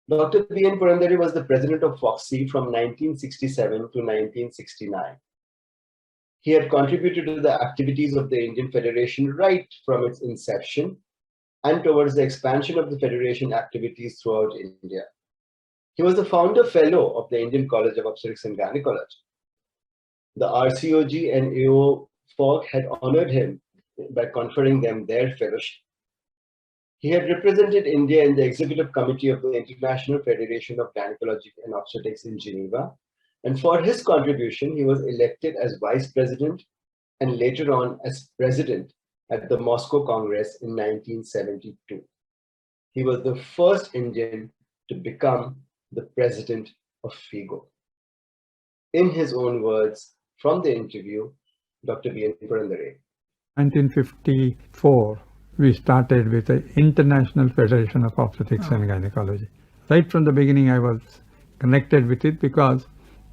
Dr. B.N. Purandare was the president of FOXI from 1967 to 1969. He had contributed to the activities of the Indian Federation right from its inception and towards the expansion of the Federation activities throughout India. He was the founder fellow of the Indian College of Obstetrics and Gynecology. The RCOG and AOFOG had honored him by conferring them their fellowship. He had represented India in the Executive Committee of the International Federation of Gynecology and Obstetrics in Geneva, and for his contribution, he was elected as Vice President and later on as President at the Moscow Congress in 1972. He was the first Indian to become the President of FIGO. In his own words from the interview, Dr. B.N. Purandare. 1954, we started with the International Federation of Obstetrics and Gynecology. Right from the beginning, I was connected with it because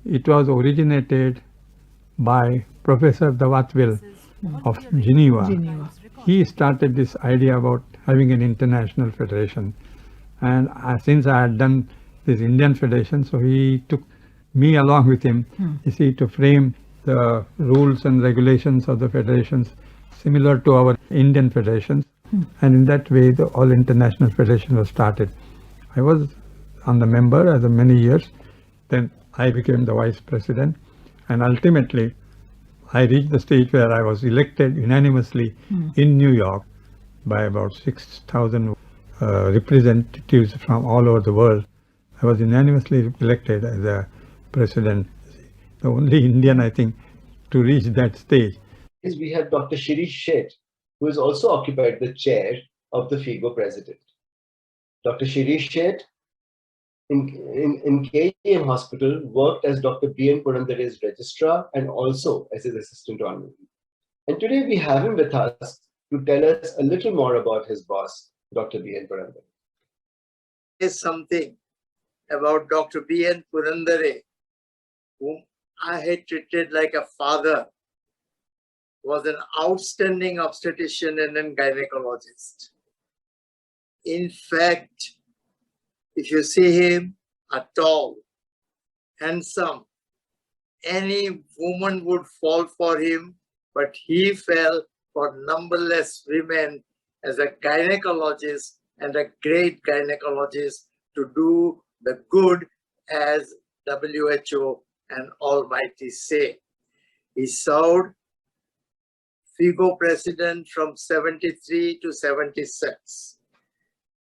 it was originated by Professor Dawatville of Geneva. He started this idea about having an international federation. And since I had done this Indian federation, so he took me along with him, you see, to frame the rules and regulations of the federations similar to our Indian federations. And in that way, the All International Federation was started. I was on the member as many years. Then I became the vice president. And ultimately, I reached the stage where I was elected unanimously in New York by about 6,000 representatives from all over the world. I was unanimously elected as a president, the only Indian, I think, to reach that stage. We have Dr. Shirish Sheth, who has also occupied the chair of the FIGO president. Dr. Shirish Sheth in KEM Hospital worked as Dr. B.N. Purandare's registrar and also as his assistant honorary. And today we have him with us to tell us a little more about his boss, Dr. B.N. Purandare. Is something about Dr. B.N. Purandare, whom I had treated like a father, was an outstanding obstetrician and a gynecologist. In fact, if you see him, a tall, handsome, any woman would fall for him, but he fell for numberless women as a gynecologist and a great gynecologist to do the good as WHO and Almighty say. He served FIGO president from 73 to 76.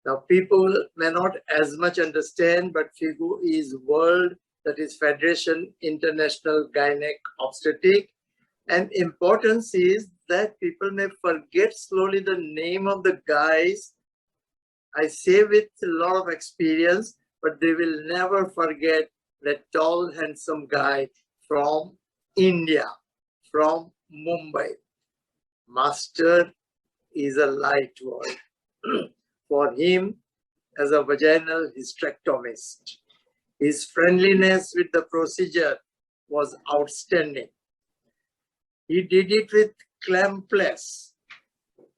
Now people may not as much understand, but FIGO is world, that is Federation International Gynec Obstetric. And importance is that people may forget slowly the name of the guys. I say with a lot of experience, but they will never forget that tall, handsome guy from India, from Mumbai. Master is a light word. For him, as a vaginal hysterectomist, his friendliness with the procedure was outstanding. He did it with clampless.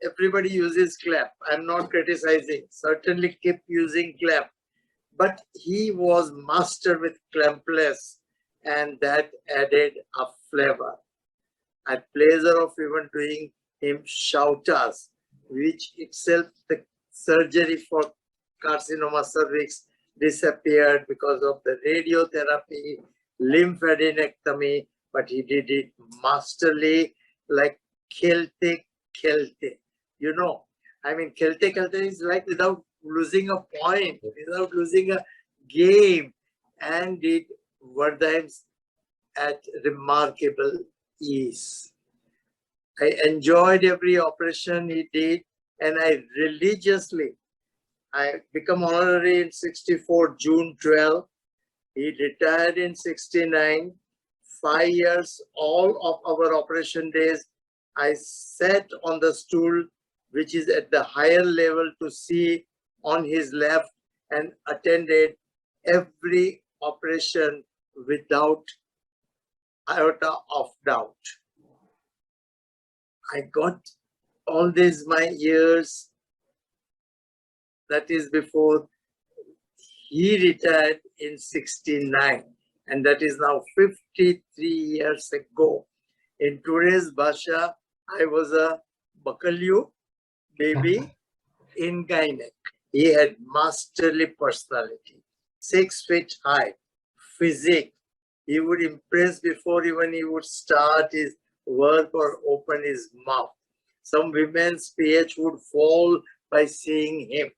Everybody uses clamp. I'm not criticizing. Certainly keep using clamp. But he was master with clampless, and that added a flavor. I had pleasure of even doing him shoutas, which itself the surgery for carcinoma cervix disappeared because of the radiotherapy, lymphadenectomy, but he did it masterly, like Kelte. You know, I mean, Kelte is like without losing a point, without losing a game, and did Verdheims at remarkable ease. I enjoyed every operation he did, and I become honorary in 64, June 12. He retired in 69. 5 years, all of our operation days, I sat on the stool, which is at the higher level to see on his left, and attended every operation without iota of doubt. I got all these my years, that is before He retired in 69, and that is now 53 years ago. In today's Bhasha, I was a Bakalyu baby in Gynec. He had masterly personality, 6 feet high, physique. He would impress before even he would start his work or open his mouth. Some women's pH would fall by seeing him,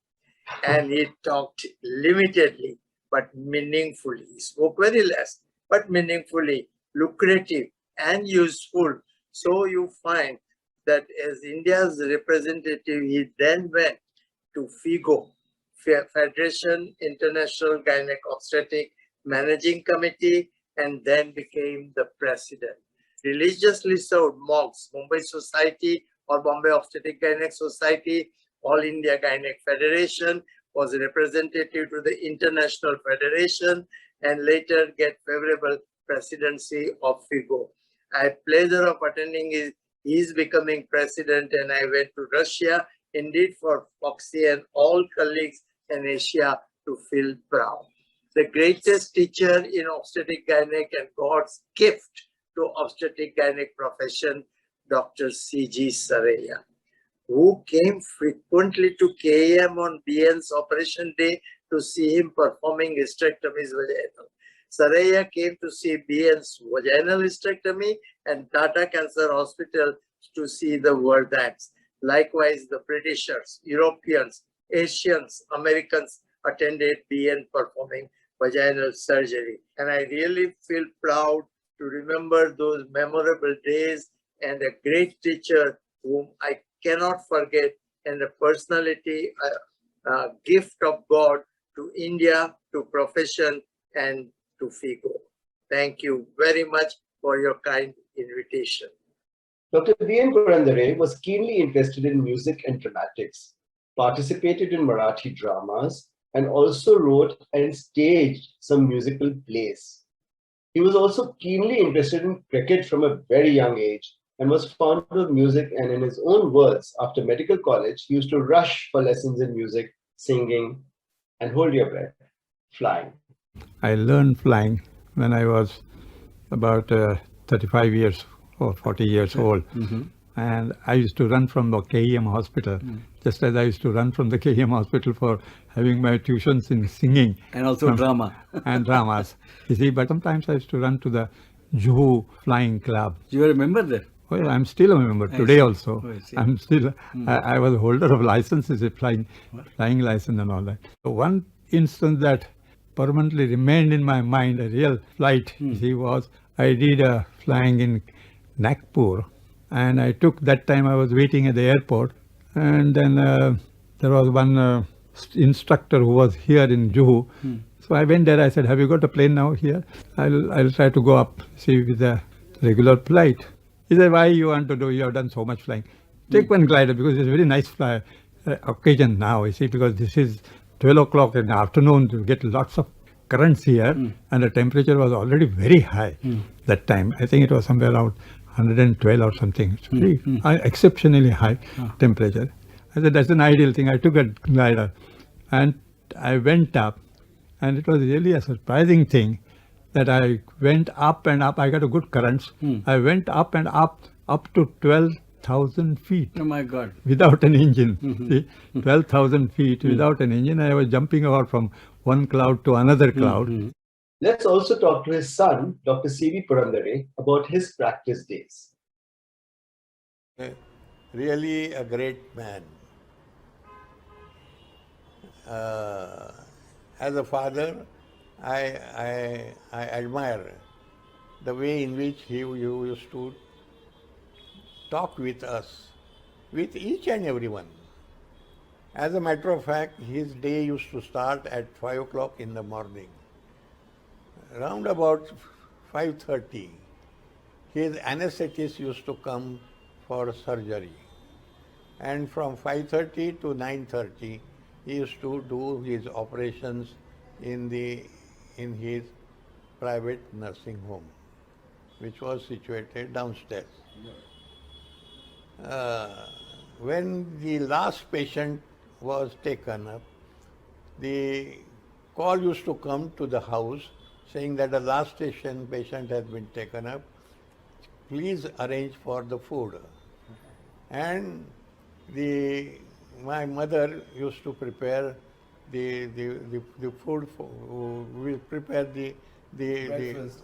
and he talked limitedly but meaningfully. He spoke very less but meaningfully, lucrative and useful. So you find that as India's representative, he then went to FIGO, Federation International Gynec Obstetric Managing Committee, and then became the president. Religiously served MOGS, Mumbai Society or Bombay Obstetric Gynec Society, All India Gynec Federation, was representative to the International Federation, and later get favorable presidency of FIGO. I had pleasure of attending his becoming president, and I went to Russia, indeed for Foxy and all colleagues in Asia to feel proud. The greatest teacher in obstetric gynec and God's gift to obstetric gynec profession, Dr. C.G. Saraiya, who came frequently to KM on BN's operation day to see him performing hysterectomies vaginal. Saraiya came to see BN's vaginal hysterectomy and Tata Cancer Hospital to see the world acts. Likewise, the Britishers, Europeans, Asians, Americans attended BN performing vaginal surgery. And I really feel proud to remember those memorable days, and a great teacher whom I cannot forget, and a personality, a gift of God to India, to profession, and to FIGO. Thank you very much for your kind invitation. Dr. B.N. Purandare was keenly interested in music and dramatics, participated in Marathi dramas, and also wrote and staged some musical plays. He was also keenly interested in cricket from a very young age and was fond of music, and in his own words, after medical college, he used to rush for lessons in music, singing, and hold your breath, flying. I learned flying when I was about 35 years or 40 years old. And I used to run from the KEM hospital, just as I used to run from the KEM hospital for having my tuitions in singing. And also drama. And dramas. You see, but sometimes I used to run to the Juhu Flying Club. You remember that? Oh, yeah, I'm still a member today also. I'm still, I was a holder of licenses, flying license and all that. So one instance that permanently remained in my mind, a real flight, you see, was I did a flying in Nagpur. And I took, that time I was waiting at the airport, and then there was one instructor who was here in Juhu. So I went there, I said, have you got a plane now here? I'll try to go up, see with the regular flight. He said, why you want to do, you have done so much flying. Take one glider, because it's a very nice fly occasion now, you see, because this is 12 o'clock in the afternoon, to get lots of currents here, and the temperature was already very high that time. I think it was somewhere around 112 or something. It's very exceptionally high temperature. I said, that's an ideal thing. I took a glider and I went up, and it was really a surprising thing that I went up and up. I got a good currents. I went up and up to 12,000 feet. Oh my God. Without an engine. See, 12,000 feet without an engine. I was jumping about from one cloud to another cloud. Let's also talk to his son, Dr. C.V. Purandare, about his practice days. Really a great man. As a father, I admire the way in which he used to talk with us, with each and everyone. As a matter of fact, his day used to start at 5 o'clock in the morning. Around about 5:30, his anesthetist used to come for surgery. And from 5:30 to 9:30, he used to do his operations in his private nursing home, which was situated downstairs. When the last patient was taken up, the call used to come to the house saying that the last station patient has been taken up, please arrange for the food. And my mother used to prepare the food for, we prepare the Breakfast.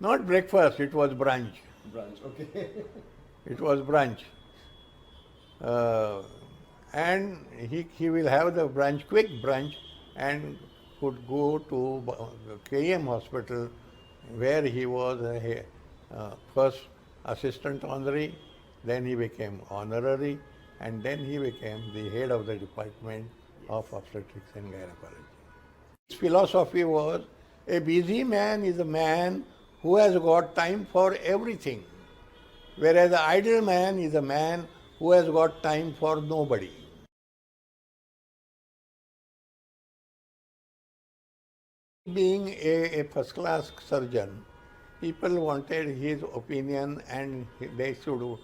not breakfast, it was brunch. Brunch, okay. It was brunch. And he will have the brunch, quick brunch, and could go to KM hospital where he was first assistant honorary, then he became honorary, and then he became the head of the department of obstetrics and gynecology. His philosophy was, a busy man is a man who has got time for everything, whereas an idle man is a man who has got time for nobody. Being a first-class surgeon, people wanted his opinion and they should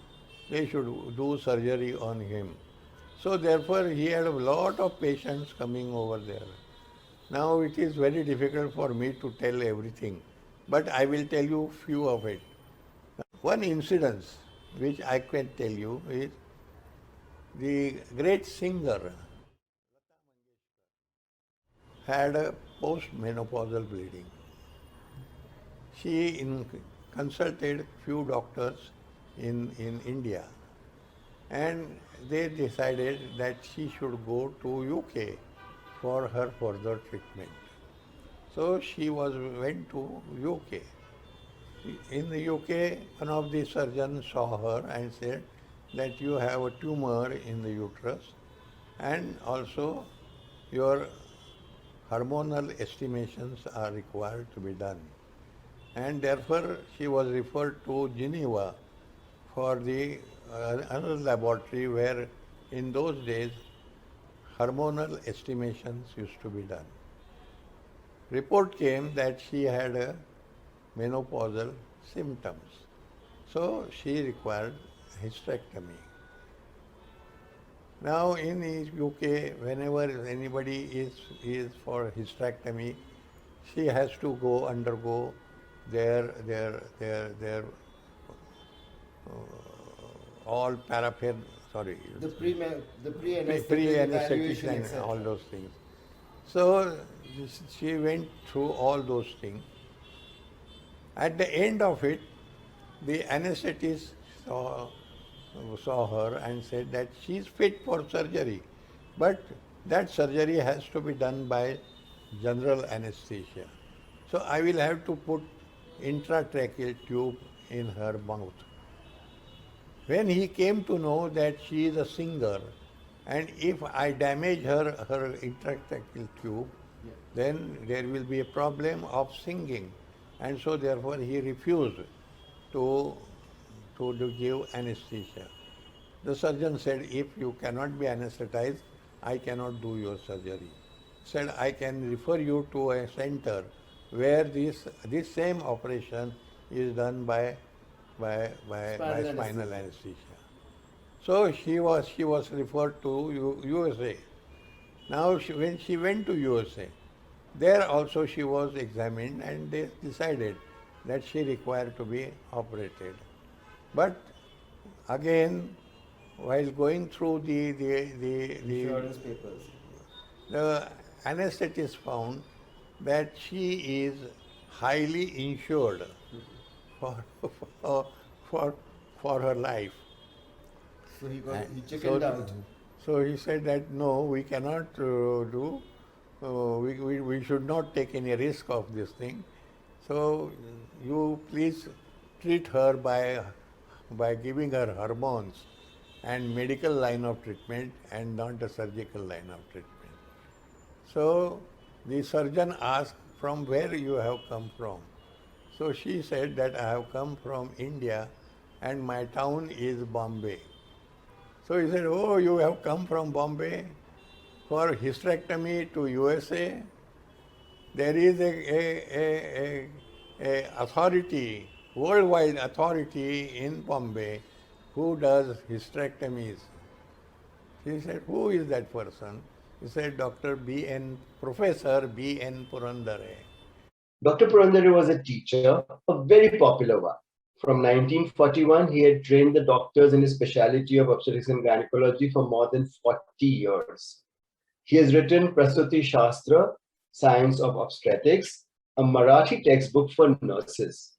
do surgery on him. So therefore he had a lot of patients coming over there. Now it is very difficult for me to tell everything, but I will tell you few of it. One incident which I can tell you is the great singer had a postmenopausal bleeding. She consulted few doctors in India, and they decided that she should go to UK for her further treatment. So she went to UK. In the UK, one of the surgeons saw her and said that you have a tumor in the uterus, and also your hormonal estimations are required to be done. And therefore she was referred to Geneva for the another laboratory where in those days hormonal estimations used to be done. Report came that she had a menopausal symptoms. So she required hysterectomy. Now in UK, whenever anybody is for hysterectomy, she has to undergo their all paraffin, sorry. The pre-anesthetic Pre-anesthetic evaluation, and etc. all those things. So she went through all those things. At the end of it, the anesthetist saw her and said that she is fit for surgery, but that surgery has to be done by general anesthesia. So I will have to put intratracheal tube in her mouth. When he came to know that she is a singer, and if I damage her intratracheal tube, then there will be a problem of singing. And so therefore he refused to give anesthesia. The surgeon said, if you cannot be anesthetized, I cannot do your surgery. Said, I can refer you to a center where this same operation is done by spinal anesthesia. So she was referred to USA. Now when she went to USA, there also she was examined and they decided that she required to be operated. But again, while going through the insurance papers, the anesthetist found that she is highly insured for her life. so he chickened out. So he said that no, we cannot do. We should not take any risk of this thing. So you please treat her by giving her hormones and medical line of treatment and not the surgical line of treatment. So the surgeon asked, from where you have come from? So she said that I have come from India and my town is Bombay. So he said, oh, you have come from Bombay for hysterectomy to USA? There is a authority, worldwide authority in Bombay who does hysterectomies. She said, who is that person? He said, Professor B.N. Purandare. Dr. Purandare was a teacher, a very popular one. From 1941, he had trained the doctors in his specialty of obstetrics and gynecology for more than 40 years. He has written Prasuti Shastra, Science of Obstetrics, a Marathi textbook for nurses.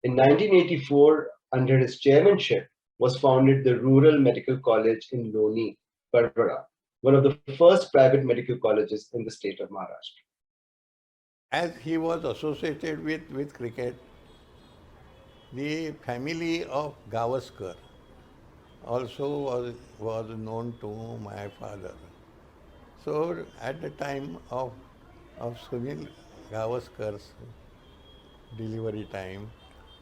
In 1984, under his chairmanship, was founded the Rural Medical College in Loni, Parvara, one of the first private medical colleges in the state of Maharashtra. As he was associated with cricket, the family of Gavaskar also was known to my father. So at the time of Sunil Gavaskar's delivery time,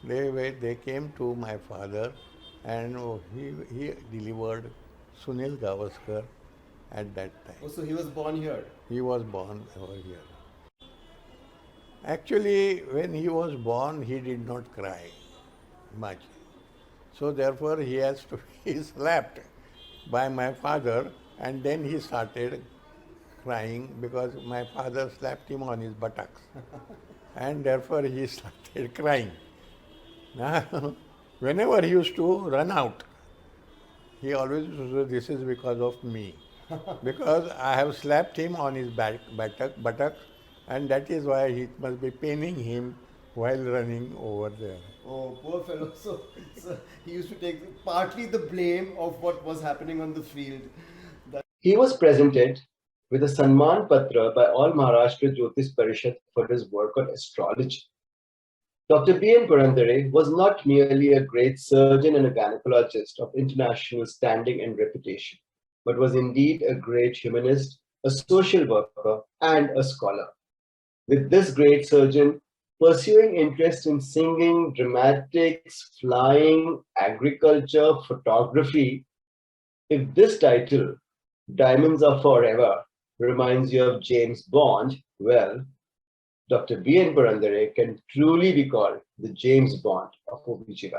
they came to my father, and he delivered Sunil Gavaskar at that time. Oh, so he was born here? He was born over here. Actually, when he was born, he did not cry much. So therefore, he has to be slapped by my father, and then he started crying because my father slapped him on his buttocks. And therefore, he started crying. Now, whenever he used to run out, he always used to say, this is because of me. Because I have slapped him on his buttocks, and that is why it must be paining him while running over there. Oh, poor fellow. So he used to take partly the blame of what was happening on the field. He was presented with a Sanman Patra by all Maharashtra Jyotish Parishad for his work on astrology. Dr. B.N. Purandare was not merely a great surgeon and a gynecologist of international standing and reputation, but was indeed a great humanist, a social worker, and a scholar. With this great surgeon pursuing interest in singing, dramatics, flying, agriculture, photography, if this title, Diamonds Are Forever, reminds you of James Bond, well, Dr. B.N. Purandare can truly be called the James Bond of OBGYN.